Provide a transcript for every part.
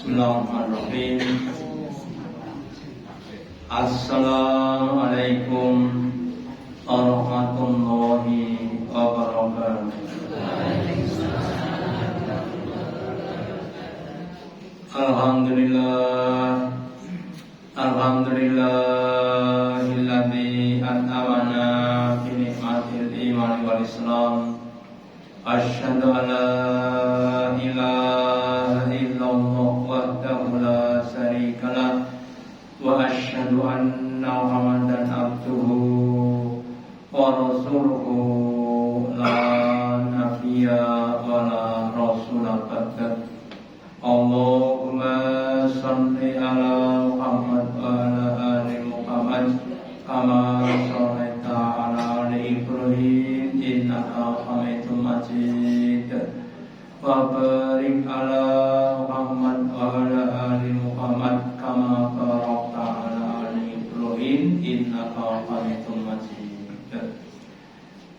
Bismillahirrahmanirrahim. Assalamualaikum warahmatullahi wabarakatuh. Alhamdulillah, alhamdulillahilladzi an'amana bi ni'matil iman wal islam. Asyhadu an la ilaha illallah wahdahu la syarikalah wa asyhadu anna Muhammadan abduhu wa rasuluhu la nabiyya wa la rasula ba'da. Allahumma shalli ala Muhammad wa ala ali Muhammad kama shallaita ala ali Ibrahim innaka Hamidum Majid wa barik ala Muhammad wa ala ali Muhammad kama barakta ala ali Ibrahim innaka Hamidum Majid.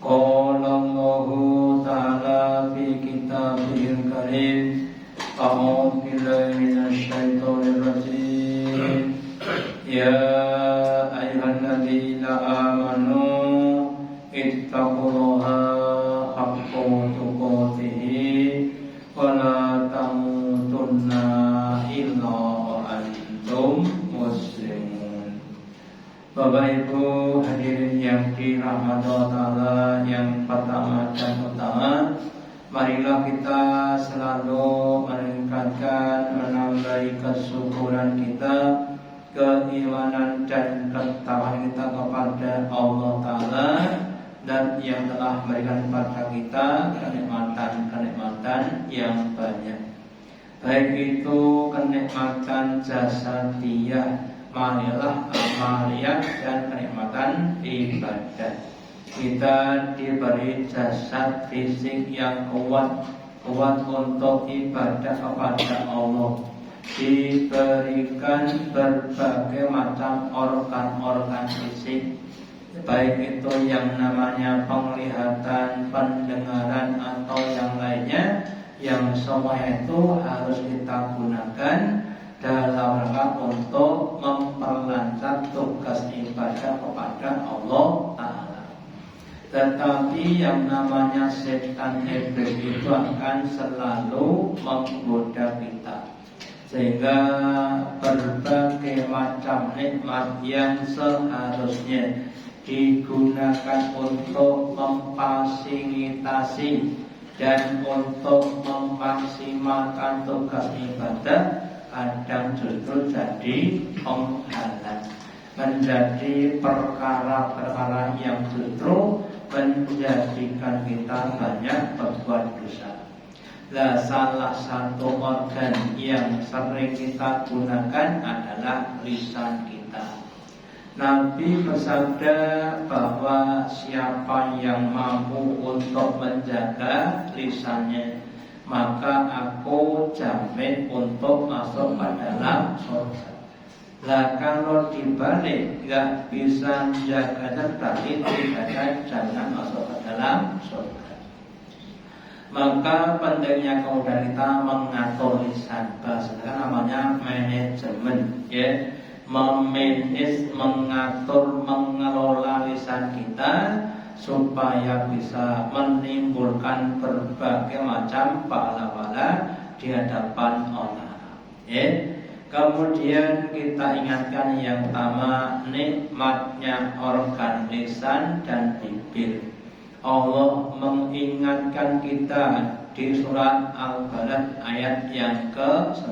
Qala Allahu ta'ala fi kitabihil karim. A'udzu billahi minasy syaithanir rajim. Ya ayyuhalladzina amanu ittaqullaha haqqa tuqatih wa la tamutunna illa wa antum muslimun. Bapak Ibu hadirin yang dirahmati Allah Ta'ala, yang pertama dan utama, marilah kita selalu meningkatkan, menambahi kesyukuran kita, keimanan dan ketakwaan kita kepada Allah Ta'ala, dan yang telah memberikan kepada kita kenikmatan-kenikmatan yang banyak, baik itu kenikmatan jasadiyah, marilah amaliyah, dan kenikmatan ibadah. Kita diberi jasad fisik yang kuat untuk ibadah kepada Allah, diberikan berbagai macam organ-organ fisik, baik itu yang namanya penglihatan, pendengaran, atau yang lainnya, yang semua itu harus kita gunakan dalam rangka untuk memperlancar tugas ibadah kepada Allah Ta'ala. Tetapi yang namanya setan iblis itu akan selalu menggoda kita, sehingga berbagai macam nikmat yang seharusnya digunakan untuk memfasilitasi dan untuk memaksimalkan tugas ibadah, kadang justru jadi penghalang, menjadi perkara-perkara yang justru menjadikan kita banyak berbuat dosa. Nah, salah satu organ yang sering kita gunakan adalah lisan kita. Nabi bersabda bahwa siapa yang mampu untuk menjaga lisannya, maka aku jamin untuk masuk ke dalam surga. Lah kalau dibalik nggak bisa menjaganya, berarti tidak jangan masuk ke dalam surga. Maka pentingnya kemudian kita mengatur lisan, bahasanya namanya manajemen, ya, memanage, mengatur, mengelola lisan kita supaya bisa menimbulkan berbagai macam pahala-pahala di hadapan Allah, ya. Kemudian kita ingatkan yang pertama, nikmatnya organ lisan dan bibir. Allah mengingatkan kita di surat Al-Balad ayat yang ke-9.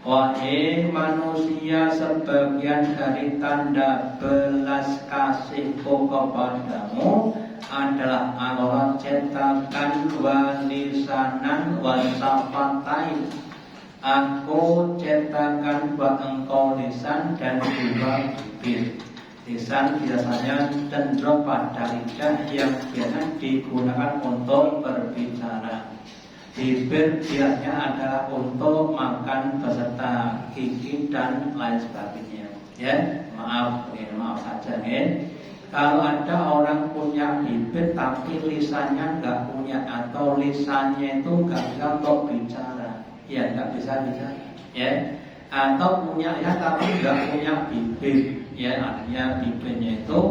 Wahai manusia, sebagian dari tanda belas kasihku kepadamu adalah Allah cetakan walisanan wasafatain. Aku cetakan buat engkau lisan dan juga bibir. Lisan biasanya cenderung pada lidah yang biasa digunakan untuk berbicara. Bibir biasanya adalah untuk makan beserta gigi dan lain sebagainya. Ya, maaf saja, ya. Kalau ada orang punya bibir tapi lisannya nggak punya, atau lisannya itu nggak bisa untuk bicara, ya nggak bisa bicara, ya. Atau punya lisan tapi nggak punya bibir, ya, artinya bibirnya itu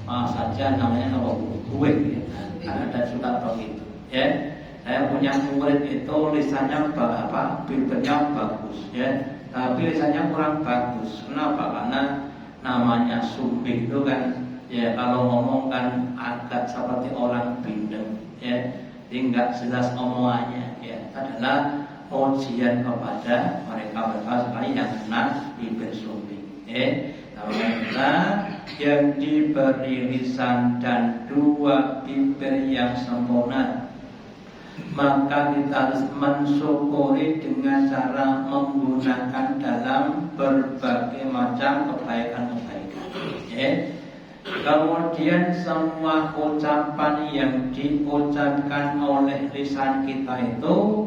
saja namanya apa buik, ya. Ada surat begitu, ya. Saya punya murid itu lisannya bibirnya bagus, ya, tapi lisannya kurang bagus. Kenapa? Karena namanya sumbing itu kan, ya, kalau ngomong kan agak seperti orang bindeng, ya, jadi nggak jelas omongannya, ya. Adalah ujian kepada mereka sekali yang kena bibir sumbing, Alhamdulillah yang diberi lisan dan dua bibir yang sempurna, maka kita harus mensyukuri dengan cara menggunakan dalam berbagai macam kebaikan-kebaikan, Kemudian semua ucapan yang diucapkan oleh lisan kita itu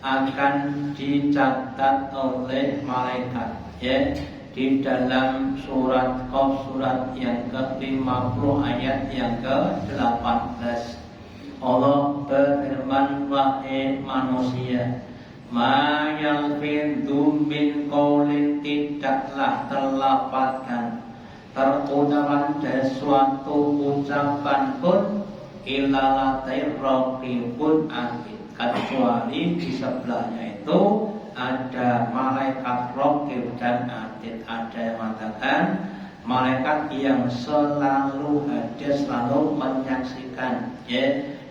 akan dicatat oleh malaikat, di dalam surat Qaf surat yang ke-50 ayat yang ke-18. Allah berfirman, wahai manusia, ma yalfidhu min qaulin, tidaklah terlafazkan terucapan dari suatu ucapan pun illa ladai raqibun atid, kecuali di sebelahnya itu ada malaikat raqib dan atid. Ada yang mengatakan malaikat yang selalu hadir, selalu menyaksikan,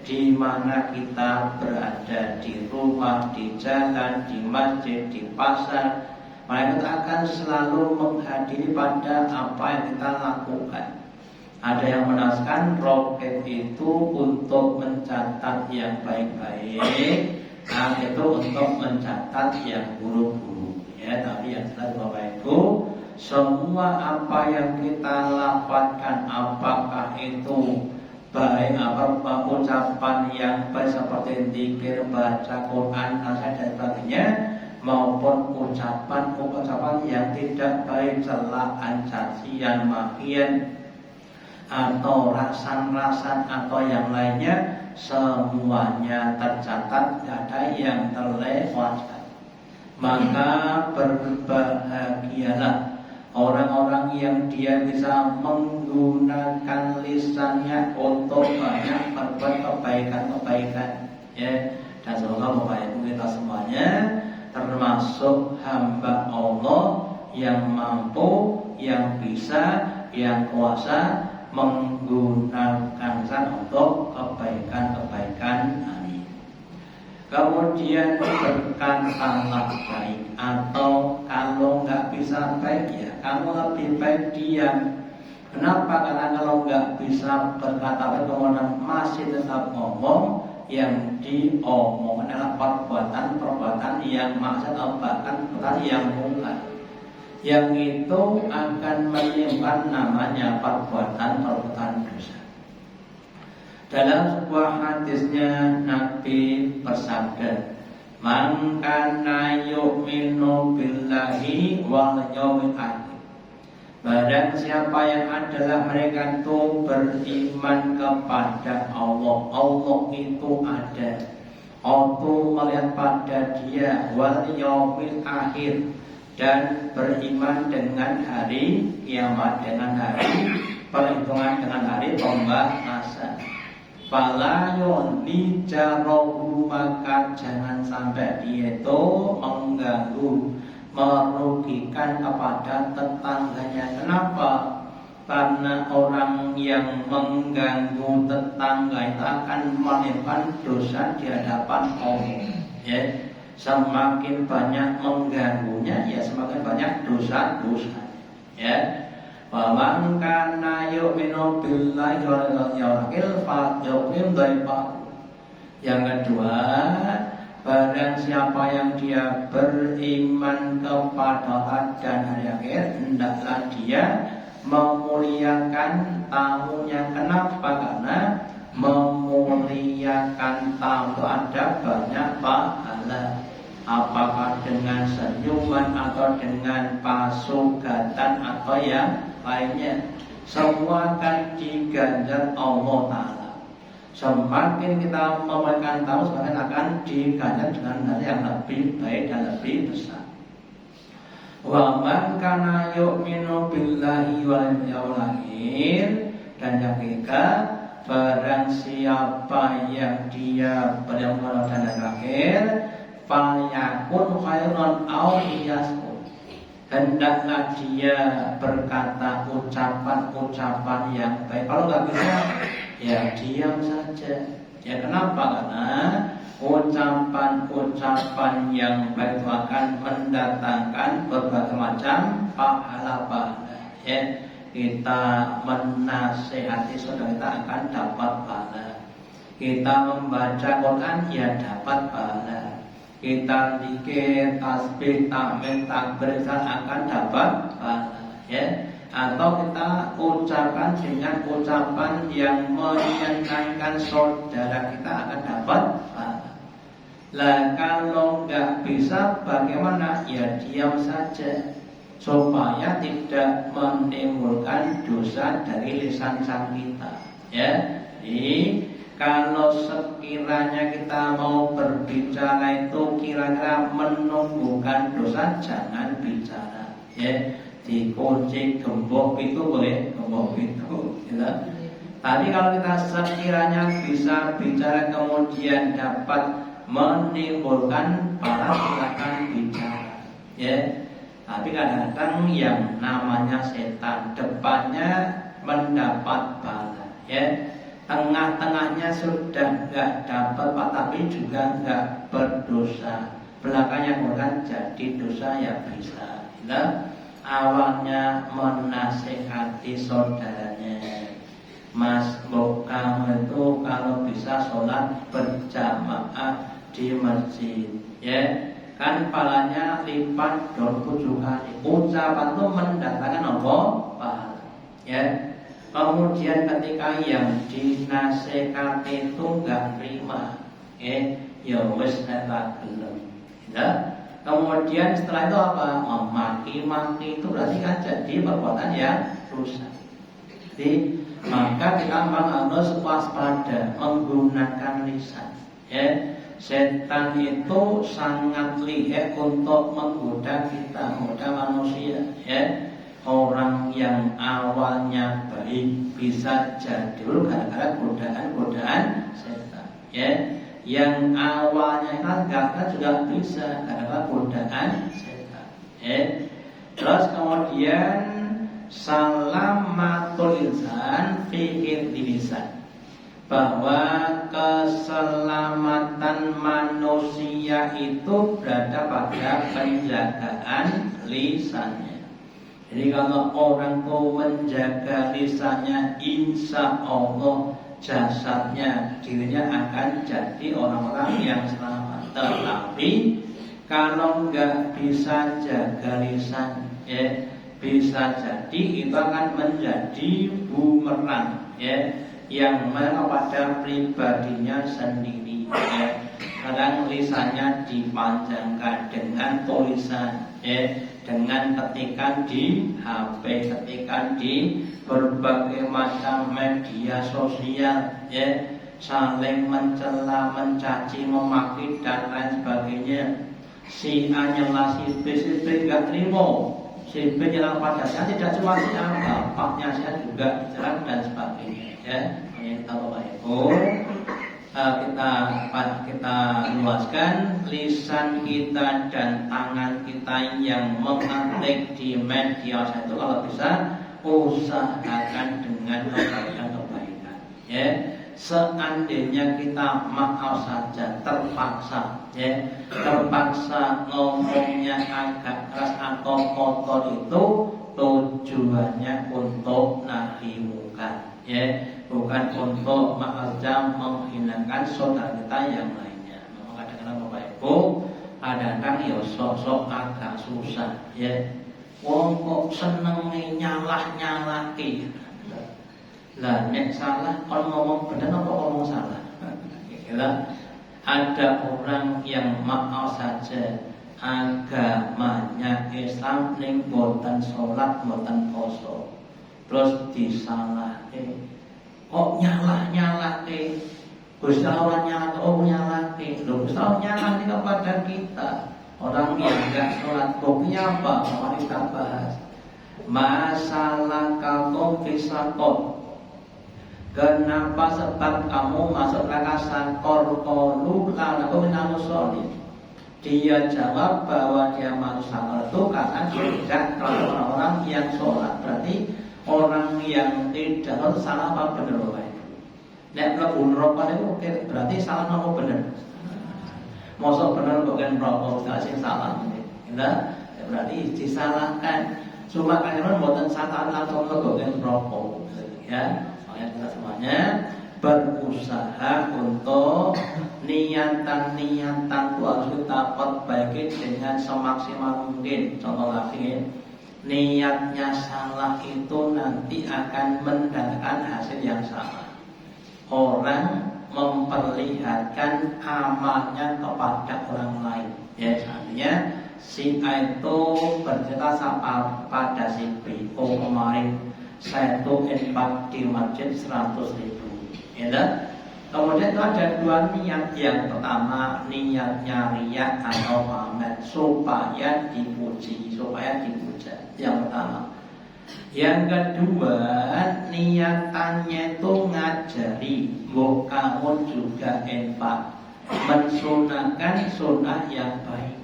di mana kita berada, di rumah, di jalan, di masjid, di pasar. Malaikat akan selalu menghadiri pada apa yang kita lakukan. Ada yang menjelaskan roket itu untuk mencatat yang baik-baik, itu untuk mencatat yang buruk-buruk, tapi yang jelas Bapak Ibu, semua apa yang kita lafazkan, apakah itu baik apa ucapan yang baik seperti zikir, baca Quran, nasihat dan sebagainya, maupun ucapan yang tidak baik, celaan, cacian, makian, atau rasan-rasan atau yang lainnya, semuanya tercatat, tidak ada yang terlewatkan. Maka berbahagialah orang-orang yang dia bisa menggunakan lisannya untuk banyak berbuat kebaikan-kebaikan, Dan semoga Bapak Ibu kita semuanya termasuk hamba Allah yang mampu, yang bisa, yang kuasa menggunakan lisan untuk kebaikan-kebaikan. Amin. Kemudian berkatalah baik, atau kalau nggak bisa baik, ya kamu lebih baik diam. Kenapa? Karena kalau nggak bisa berkata baik kemudian masih tetap ngomong, yang diomongkan adalah perbuatan yang maksiat atau bahkan perbuatan yang mungkar, yang itu akan menyimpan namanya perbuatan dosa. Dalam sebuah hadisnya Nabi bersabda, man kana yu'minu billahi wal yawmil akhir, barang siapa yang adalah mereka itu beriman kepada Allah, Allah itu ada, Allah melihat pada dia, wal yawmil akhir, dan beriman dengan hari kiamat, dengan hari perhitungan, dengan hari pembalasan. Fala yoni jarohu, maka jangan sampai dia itu mengganggu, merugikan kepada tetangganya. Kenapa? Karena orang yang mengganggu tetangga itu akan menimbulkan dosa di hadapan Allah. Semakin banyak mengganggunya, ya semakin banyak dosa-dosa. Waman kana yu'minu billahi wal yawmil akhir fayukrim dhaifahu. Yang kedua, barang siapa yang dia beriman kepada Allah dan hari akhir, hendaklah dia memuliakan tamunya. Kenapa? Karena memuliakan tamu ada banyak pahala. Apakah dengan senyuman atau dengan pasugatan atau yang lainnya, semua akan diganjar Allah Ta'ala. Semakin kita memegang tahu, semakin akan diganjar dengan hal yang lebih baik dan lebih besar. Wa man kana yu'minu billahi wal yawmil akhir, dan yang ketiga, barang siapa yang dia beriman pada hari akhir, falyakun khairan aw liyasmut, hendaklah dia berkata ucapan-ucapan yang baik. Kalau nggak bisa, ya diam saja. Ya kenapa? Karena ucapan-ucapan yang baik itu akan mendatangkan berbagai macam pahala-pahala. Ya, kita menasehati saudara kita akan dapat pahala. Kita membaca Quran ya dapat pahala. Kita zikir, tasbih, tahmid, takbir akan dapat pahala. Ya. Atau kita ucapkan dengan ucapan yang menyenangkan saudara kita akan dapat pahala. Lah kalau nggak bisa bagaimana? Ya diam saja supaya tidak menimbulkan dosa dari lisan kita. Ya, jadi kalau sekiranya kita mau berbicara itu kira-kira menumbuhkan dosa, jangan bicara. Ya. Dikunci gembok itu boleh, gembok itu gitu. Tapi kalau kita sekiranya bisa bicara kemudian dapat menimbulkan pahala, silakan bicara. Ya. Tapi kadang-kadang yang namanya setan, depannya mendapat pahala, ya. Tengah-tengahnya sudah nggak dapat pahala tapi juga nggak berdosa, belakangnya bukan jadi dosa ya bisa. Gitu. Awalnya menasehati saudaranya, Mas, kamu itu kalau bisa sholat berjamaah di masjid, ya kan palanya lipat 27 kali. Ucapan itu mendatangkan apa? Pahala. Ya. Kemudian ketika yang dinasehati itu nggak terima, ya wis nek gelem. Ya. Kemudian setelah itu apa? Memaki-maki itu berarti kan jadi perbuatan yang rusak. Jadi maka kita harus waspada menggunakan lisan. Ya, setan itu sangat lihai untuk menggoda kita, menggoda manusia. Ya, orang yang awalnya baik bisa jadul gara-gara godaan setan. Ya. Yang awalnya kan juga bisa karena godaan setan. Terus kemudian salamatul insan fi lisan, bahwa keselamatan manusia itu berada pada penjagaan lisannya. Jadi kalau orang itu menjaga lisannya, insya Allah jasadnya, dirinya akan jadi orang-orang yang selamat. Tetapi kalau nggak bisa jaga lisan, ya bisa jadi itu akan menjadi bumerang, ya yang pada pribadinya sendiri. Ya. Kadang lisannya dipanjangkan dengan tulisan, ya, dengan ketikan di HP, ketikan di berbagai macam media sosial, ya, saling mencela, mencaci, memaki dan lain sebagainya. Si A nyela si B nggak terima, si B nyela pada saya, tidak cuma saya, bapaknya saya juga diserang dan sebagainya. Ya, ini kita Bapak Ibu, kita luaskan lisan kita dan tangan kita yang mengetik di media sosial itu kalau bisa usahakan dengan kebaikan. Ya, seandainya kita maaf saja terpaksa, ya, terpaksa ngomongnya agak keras atau kotor itu tujuannya untuk nahi munkar, ya, bukan untuk mengancam menghinakan saudara kita yang lainnya. Maka kadang-kadang Bapak Ibu kadang-kadang ya sok-sok agak susah, ya. Wong kok seneng nyalah-nyalaki. Lah nek salah kalau ngomong benar apa ngomong salah? Ada orang yang maaf saja agamanya Islam ning boten salat, boten poso. Terus disalahke. Kok nyalah-nyalake? Gusti Allah nyalati, Gusti Allah nyalati kepada kita. Orang yang enggak sholat, buktinya apa? Mari kita bahas. Masalah kamu fisakot. Kenapa sebab kamu masuk neraka sakor? Qalu karena kamu menamu sholat. Dia jawab bahwa dia masuk sakor itu karena dia tidak terlalu orang-orang yang sholat. Berarti orang yang tidak sholat salah apa benar Bapak Ibu? Nek mlebu neraka itu berarti salah apa benar? Mosok benar bukan rokok sing salah nah, berarti disalahkan. Cuma kan mboten salah langsung bukan rokok ya. Makanya kita semuanya berusaha untuk niatan-niatan itu harus kita perbaiki dengan semaksimal mungkin. Contoh lagi, niatnya salah itu nanti akan mendatangkan hasil yang salah. Orang memperlihatkan amalnya kepada orang lain. Ya, artinya si A itu bercerita sama pada si B. Oh kemarin saya itu infak di masjid 100.000. Ya, kemudian itu ada dua niat. Yang pertama niatnya riya atau pamer supaya dipuji, supaya dipuja. Yang pertama. Yang kedua, niatannya itu ngajari, kamu juga infak, mensunahkan sunnah yang baik.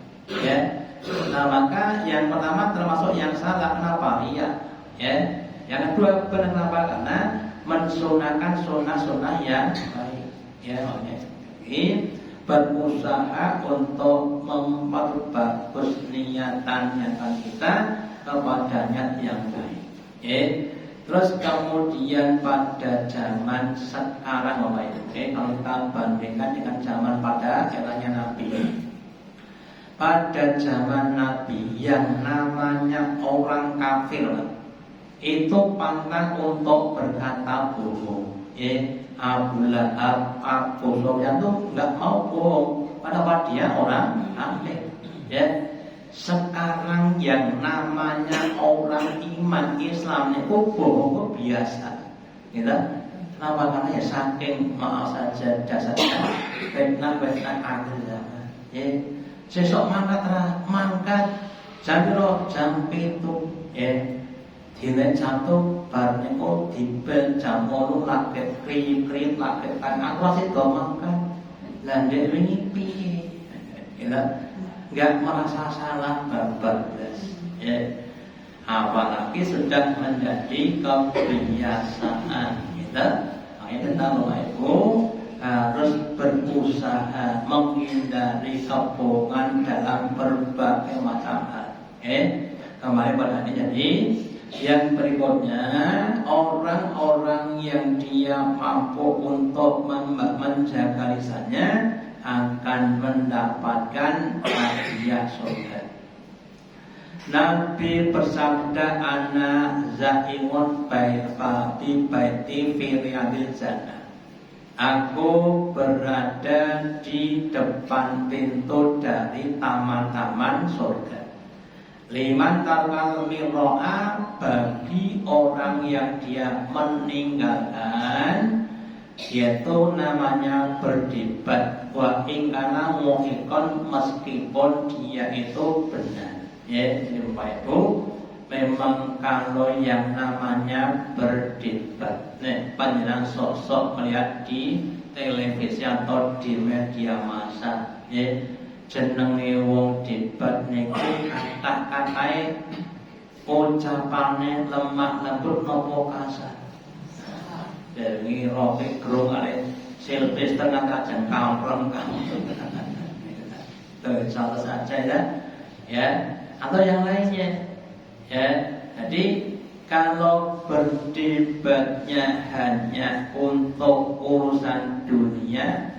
Ya, nah maka yang pertama termasuk yang salah kenapa? Iya. Ya, yang kedua benar kenapa? Karena mensunahkan sunnah-sunnah yang baik. Ya, ini berusaha untuk memperbagus niatan kita kepada niat yang baik. Terus kemudian pada zaman sekarang Bapak Ibu, kalau kita bandingkan dengan zaman pada eranya Nabi. Pada zaman Nabi yang namanya orang kafir itu pantang untuk berkata bohong. Abu Lahab, Abu Sufyan itu nggak mau bohong, padahal dia orang kafir. Ya. Sekarang yang namanya orang iman Islam itu bohong biasa, gitu. Kenapa? Karena ya saking maaf saja dasarnya fitnah akhir zaman. Ya, sesok mangkat jam itu, dine jatuh bar niku dibel jam 8 lagi kri lagi kan aku sik mangkat. Lah ndek wingi piye? Gitu. Enggak merasa salah bablas ya. Apalagi sudah menjadi kebiasaan kita. Nah, ini Bapak Ibu harus berusaha menghindari kebohongan dalam berbagai macam hal. Kembali pada ini jadi yang berikutnya, orang-orang yang dia mampu untuk menjaga lisannya akan mendapatkan hadiah surga. Nabi bersabda, ana zaimun baiti fi riyadil jannah. Aku berada di depan pintu dari taman-taman surga. Liman tarkal miro'a, bagi orang yang dia meninggalkan yaitu namanya berdebat wa ingkana muhikon, meskipun dia itu benar. Ya, ini Bapak Ibu, memang kalau yang namanya berdebat, panjenengan sosok melihat di televisi atau di media massa, ya, jenenge wong debat niku kata-katae ucapane lemah lembut nopo kasar. Dari roke gerung ale silpis tengah kajang kamprong kamu. Contoh saja ya, atau yang lainnya. Ya, jadi kalau berdebatnya hanya untuk urusan dunia,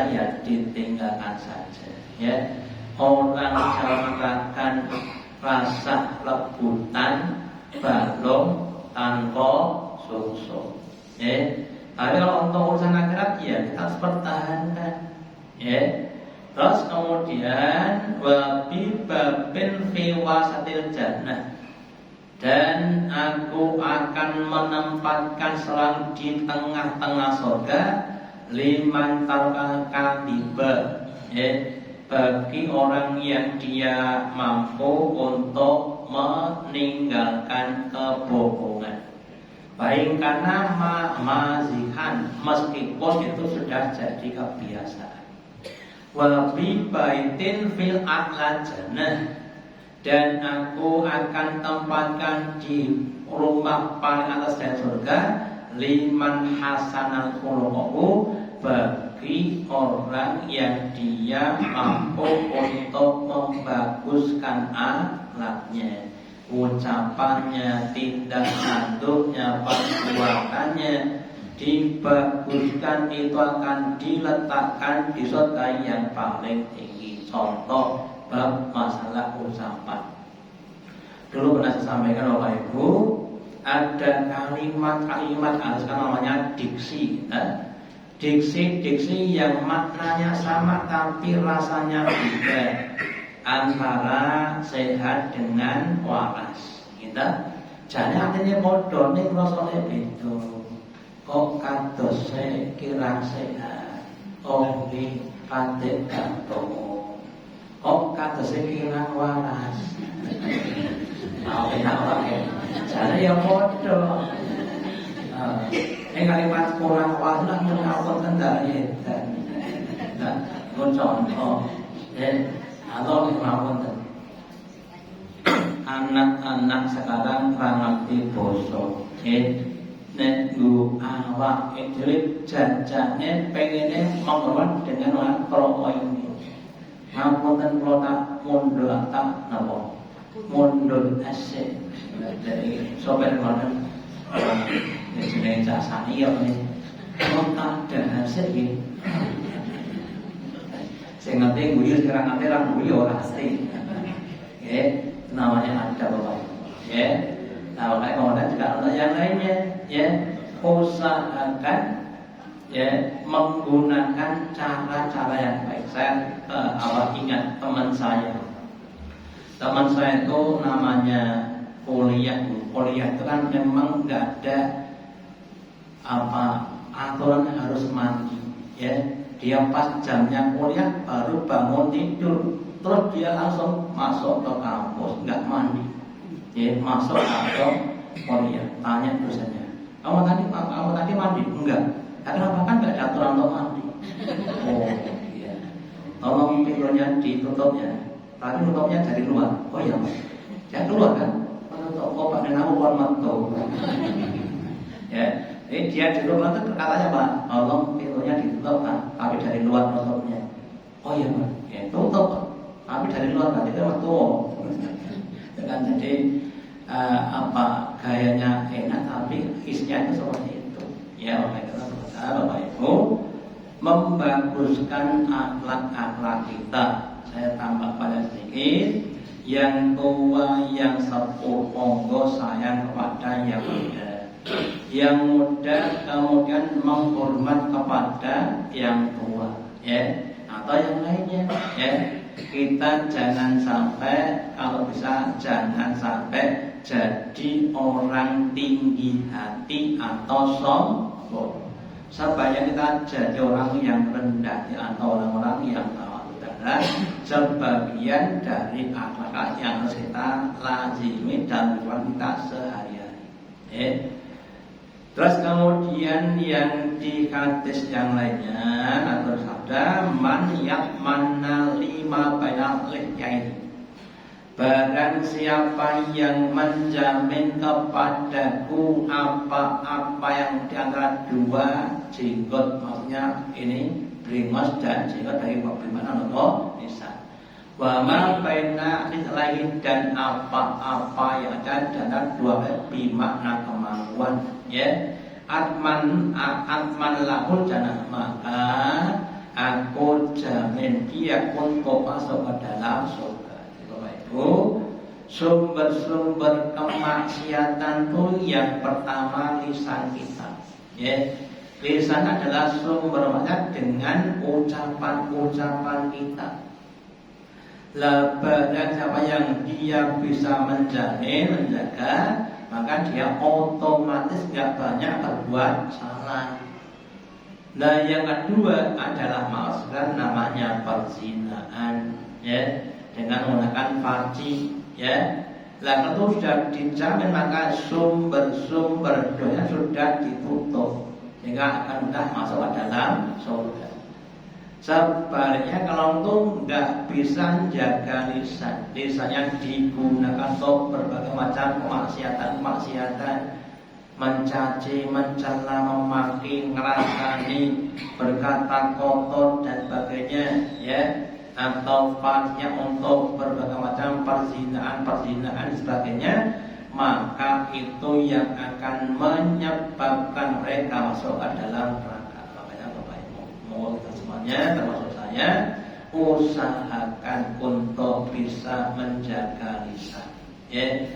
ya ditinggalkan saja. Ya, orang mengatakan rasa rebutan balong tanpa susu. Tapi kalau untuk urusan akhirat ya kita harus pertahankan. Terus kemudian wabi babin fi wasatil jannah, dan aku akan menempatkan selang di tengah-tengah surga liman tarkal kadiba, bagi orang yang dia mampu untuk meninggalkan kebohongan. Baik karena mazihan, meskipun itu sudah jadi kebiasaan. Wa bi baitin fil a'la jannah, dan aku akan tempatkan di rumah paling atas dari surga liman hasanal khuluqu, bagi orang yang dia mampu untuk membaguskan akhlaknya, ucapannya, tindak tanduknya, perbuatannya dibaguskan, itu akan diletakkan di surga yang paling tinggi. Contoh bab masalah ucapan. Dulu pernah saya sampaikan Bapak Ibu, ada kalimat-kalimat kan namanya diksi. Diksi yang maknanya sama tapi rasanya beda, antara sehat dengan waras. Kita jadi artinya bodoh nih rasanya beda. Kok kados kira sehat, oh di kate kanto. Kok kados kira waras. Enak wae. Jadi ya bodoh. Kalimat kurang waras lah menawar kendali dan contoh. Atau mawon anak-anak sekarang ngerti basa. Nek nggo awak dhewe janjane pengene mongkon dengan orang kromo ini. Ngapunten kula tak mundur tak napa? Mundur asik. Dari sopir ngoten. Jenenge jasane yo nih. Kontak dan asik iki. Sing ngerti guyu sekarang ngerti ra guyu ora pasti. Namanya ada Bapak. Nah, makanya kemudian juga untuk yang lainnya, usahakan menggunakan cara-cara yang baik. Saya ingat teman saya itu namanya kuliah itu kan memang nggak ada aturan harus mandi. Dia pas jamnya kuliah baru bangun tidur, terus dia langsung masuk ke kampus, nggak mandi. Masuk atau kuliah, tanya dosennya, kamu tadi mandi? Enggak. Kenapa? Kan nggak ada aturan untuk mandi. Oh iya. Tolong pintunya ditutup ya. Tapi tutupnya dari luar. Oh iya Mas. Ya keluar kan? Menutup kok pakai nama buat mantu. Jadi dia di rumah itu katanya Pak, tolong pintunya ditutup kan, tapi dari luar tutupnya. Oh iya Pak. Tutup. Tapi dari luar berarti kan waktu. Kan jadi gayanya enak tapi isinya itu seperti itu. Oleh karena itu Bapak Ibu, membaguskan akhlak kita. Saya tambah pada sedikit, yang tua yang sepuh monggo sayang kepada yang muda, yang muda kemudian menghormat kepada yang tua, atau yang lainnya, Kita jangan sampai, kalau bisa jangan sampai jadi orang tinggi hati atau sombong. Supaya kita jadi orang yang rendah atau orang-orang yang tawadhu. Adalah sebagian dari akhlak yang harus kita lazimi dalam kehidupan kita sehari-hari. Terus kemudian yang di hadis yang lainnya atau sabda man yakmanna lima bainal lihyaini, barang siapa yang menjamin kepadaku apa-apa yang di antara dua jenggot, maksudnya ini bringos dan jenggot dari bagaimana atau nisan, wa ma baina lihyaini, dan apa-apa yang ada di antara dua bermakna kemaluan, atman lahul jannah, maka aku jamin dia untuk masuk ke dalam surga. Bapak Ibu, sumber-sumber kemaksiatan itu yang pertama lisan kita. Lisan adalah sumber maksiat dengan ucapan-ucapan kita. Barang siapa yang dia bisa menjaga, maka dia otomatis gak banyak berbuat salah. Nah, yang kedua adalah maksudkan namanya perzinaan, ya, dengan menggunakan farji, ya. Lah kalau sudah dijamin maka sumber-sumber dosa sudah ditutup sehingga akan mudah masuk ke dalam surga. Sebaliknya kalau itu nggak bisa jaga lisan, lisannya digunakan untuk berbagai macam kemaksiatan, mencaci, mencela, memaki, ngerasani, berkata kotor dan sebagainya, ya, atau farjnya untuk berbagai macam perzinaan dan sebagainya, maka itu yang akan menyebabkan mereka masuk ke dalam neraka. Makanya Bapak Ibu, mau kita semuanya termasuk saya, usahakan untuk bisa menjaga lisan, ya,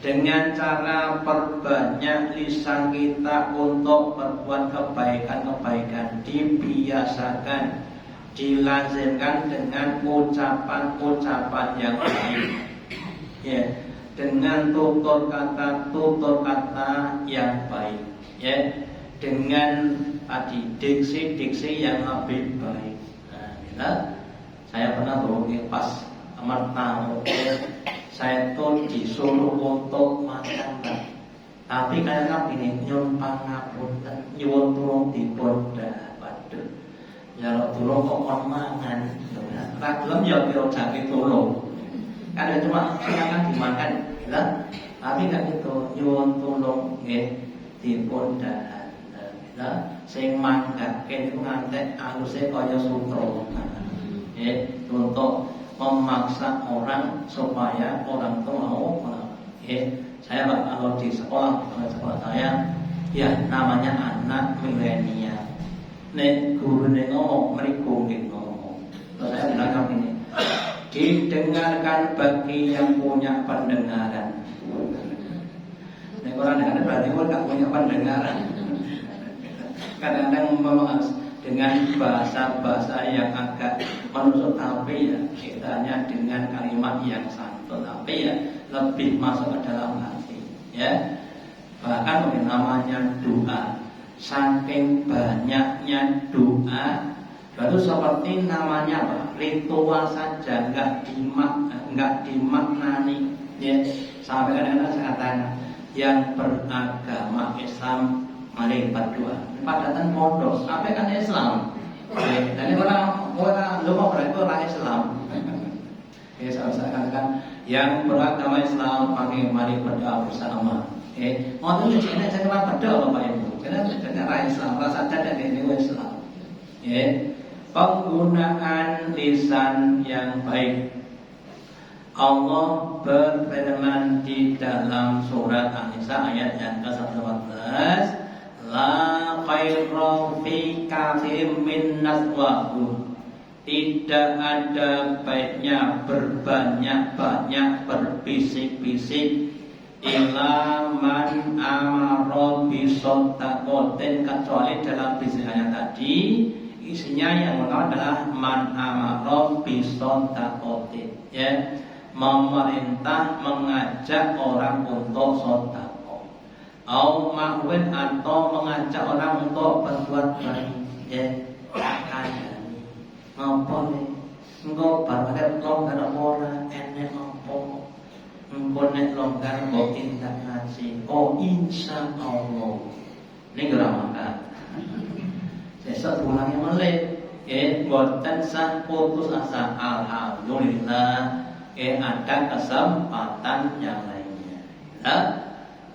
dengan cara perbanyak lisan kita untuk berbuat kebaikan, dibiasakan, dilazimkan dengan ucapan-ucapan yang baik, ya, dengan tutur kata yang baik, ya, dengan diksi yang lebih baik. Nah, saya pernah berhubungi pas tamu, saya tuh disuruh untuk makan, tapi karena ini nyuwun pangapunten, nyuwun tulung dipun waduh, ya tulung kok mangan, ra gelem ya kira jake tulung. Kan cuma silakan dimakan, lah. Tapi kan itu nyuwun tulung nggih dipun dahar. Lah sing manggaken iku ngantek aluse kaya sutra. Untuk memaksa orang supaya orang itu mau. Saya kalau di sekolah saya, ya namanya anak milenial. Nek gurune ngomong, mriku nggih ngomong. Terus saya bilang ini, didengarkan bagi yang punya pendengaran. Nek orang dengar berarti orang nggak punya pendengaran. Kadang-kadang memang dengan bahasa-bahasa yang agak menusuk, tapi ya kita hanya dengan kalimat yang santun, tapi ya lebih masuk ke dalam hati, ya. Bahkan namanya doa, saking banyaknya doa, baru seperti namanya apa? Ritual saja, nggak dimaknani, ya. Sampai kadang-kadang saya katakan yang beragama Islam mari berdoa. Padahal pondok, apa kan Islam? Dan orang lupa berarti orang Islam. Ya, saya katakan yang beragama Islam mari berdoa bersama. Mau tuh jadi saya kenal berdoa Bapak Ibu. Karena orang Islam, rasa ada ini Islam. Penggunaan lisan yang baik. Allah berfirman di dalam surat An-Nisa ayat yang ke-114, la khaira fi katsirin min najwahum, tidak ada baiknya berbanyak-banyak berbisik-bisik, illa man amara bi shadaqatin, kecuali dalam bisikannya tadi isinya yang pertama adalah man amara bi shadaqatin, ya, memerintah mengajak orang untuk sedekah. Au ma'win, atau mengajak orang untuk berbuat baik, ya, kandhani. Ngopo nih? Engko bareng longgar ora enek opo. Engko nek longgar kok tindak ngaji. Oh insyaallah. Ning ora makan. Sesuk pulangnya melih, boten sah putus asa, alhamdulillah, ada kesempatan yang lainnya.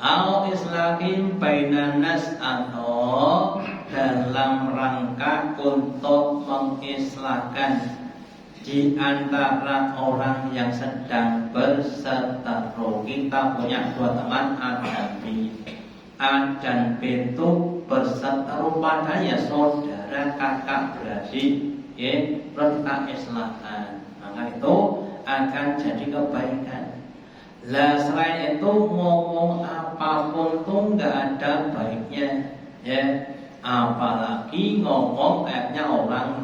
Au islahin bainan nas, atau dalam rangka untuk mengislahkan di antara orang yang sedang berseteru. Kita punya dua teman A dan B itu berseteru, padahal saudara kakak beradik, terus kita islahkan, maka itu akan jadi kebaikan. Lah selain itu ngomong apapun tuh nggak ada baiknya, ya, apalagi ngomong kayaknya orang,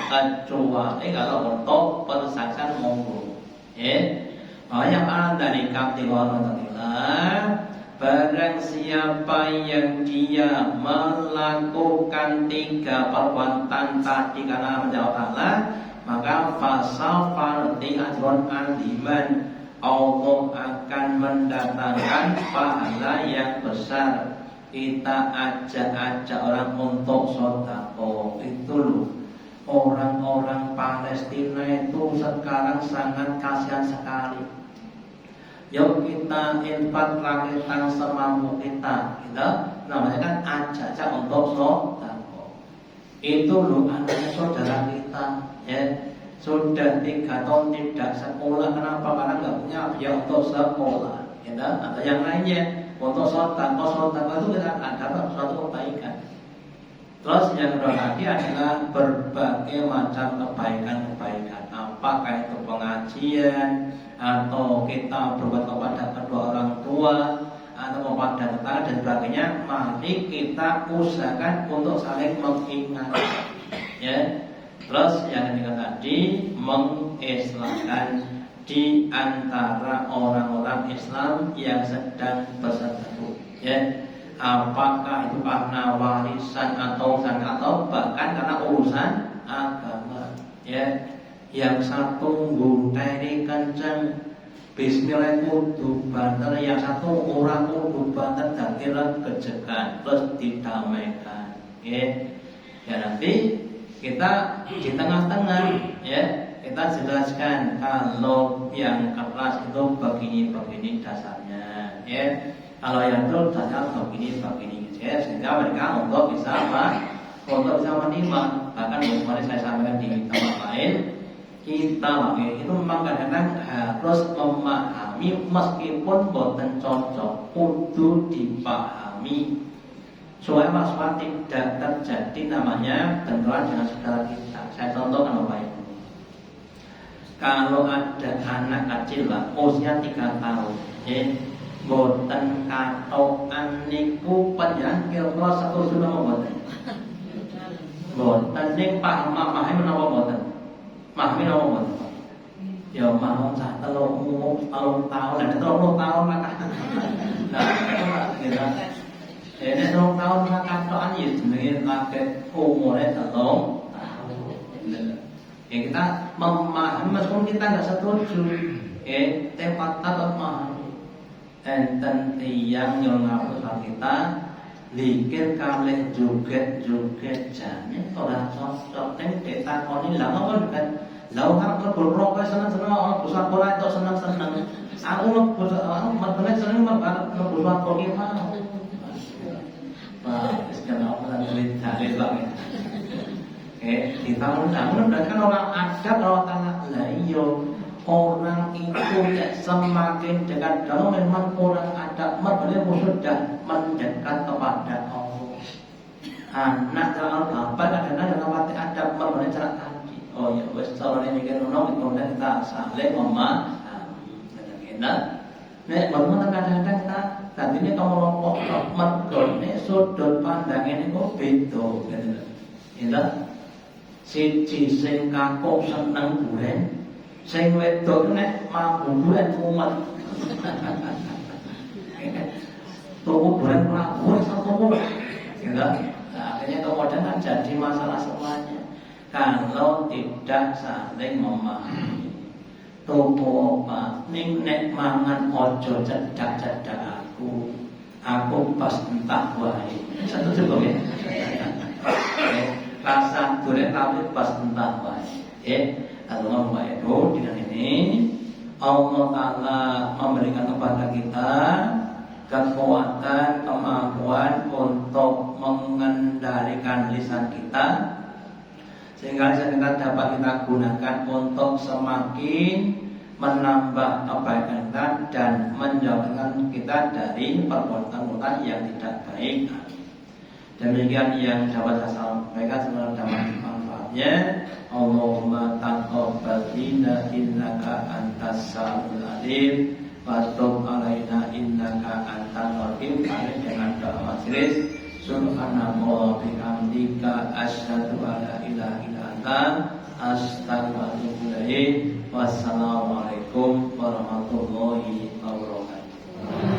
kecuali kalau untuk persaksian monggo, ya. Makanya para dari kapti warahmatullah barang siapa yang dia melakukan 3 perbuatan tadi karena menjawab Allah, maka fasawfa nu'ti ajron aliman, Allah akan mendatangkan pahala yang besar. Kita ajak orang untuk sedekah. Itu loh, orang-orang Palestina itu sekarang sangat kasihan sekali. Yuk kita infak rakyat semampu kita, namanya kan ajak untuk sedekah. Itu loh anaknya saudara kita, ya sudah 3 tahun tidak sekolah. Kenapa? Karena nggak punya biaya untuk sekolah. Atau yang lainnya untuk sedekah itu kita ada suatu kebaikan. Terus yang kedua lagi adalah berbagai macam kebaikan. Apakah itu pengajian, atau kita berbuat kepada kedua orang tua, atau kepada tetangga dan sebagainya. Mari kita usahakan untuk saling mengingat, ya. Terus yang ketiga tadi, mengislamkan di antara orang-orang Islam yang sedang berseteru, ya. Apakah itu karena warisan atau bahkan karena urusan agama, ya. Yang satu nggunteni kenceng bismillah kudu banter, yang satu orang kudu banter dadi kejegan terus didamaikan, ya. Ya nanti kita di tengah-tengah, ya. Kita jelaskan kalau yang keras itu begini dasarnya, ya. Kalau yang itu dasarnya begini, ya. Sehingga mereka untuk bisa menimang. Bahkan kemarin saya sampaikan di tempat lain, kita itu memang kadang-kadang harus memahami meskipun boten cocok, kudu dipahami supaya masalah tidak terjadi namanya benturan dengan saudara kita. Saya contohkan Bapak Ibu. Kalau ada anak kecil lah, usia 3 tahun, boten katokan niku panjenengan kira-kira setuju napa boten? Boten ning pahami menapa boten? Pahami napa boten? Ya mau sak 30 tahun, ada 30 tahun maka. Nah, gitu. Ini 30 tahun katokan ya jenenge lagi umure 3 tahun. Ya kita memahami meskipun kita nggak setuju, tepat memahami. Enten tiyang yang ngapus kita, likir kalih joget jane ora cocok ning ditakoni lha ngono kan. Lah ora kebul rokok seneng-seneng ana busat ora tok seneng-seneng. Aku mabene seneng mabul rokok iki mah. Wah, wis kenal lan dalil banget. Kita kan orang adat orang tanah lah iya. Orang itu ya, semakin dekat kalau memang orang adat mereka sudah mendekat kepada Allah. Anak kalau bapak kadang-kadang dalam hati adat mereka cara tadi. Oh ya, wes soalnya mikir nong kemudian kita saling memahami. Nek mereka kadang-kadang kita tadinya kamu lompok mereka ini sudut pandang ini kok beda, gitu. Siji sing kakung seneng duren, sing wedok nek mampu duren umat. Tuku duren mlaku satu gitu. Akhirnya kemudian kan jadi masalah semuanya. Kalau tidak saling memahami. Tuku apa? Ning nek mangan ojo cedak-cedak aku. Aku pas entah wae. Satu cukup ya. Rasa duren tapi pas entah wae. Allah itu dengan ini Allah Ta'ala memberikan kepada kita kekuatan, kemampuan untuk mengendalikan lisan kita, sehingga lisan kita dapat kita gunakan untuk semakin menambah kebaikan kita dan menjauhkan kita dari perbuatan-perbuatan yang tidak baik. Demikian yang dapat saya sampaikan, semoga dapat manfaatnya. Allahumma taqabbal minna innaka antas samiul alim wa tub alaina innaka antal rahim. Dengan doa majelis, subhanallah wa bihamdika asyhadu an la ilaha illa anta astaghfiruka wa atubu ilaik. Wassalamualaikum warahmatullahi wabarakatuh.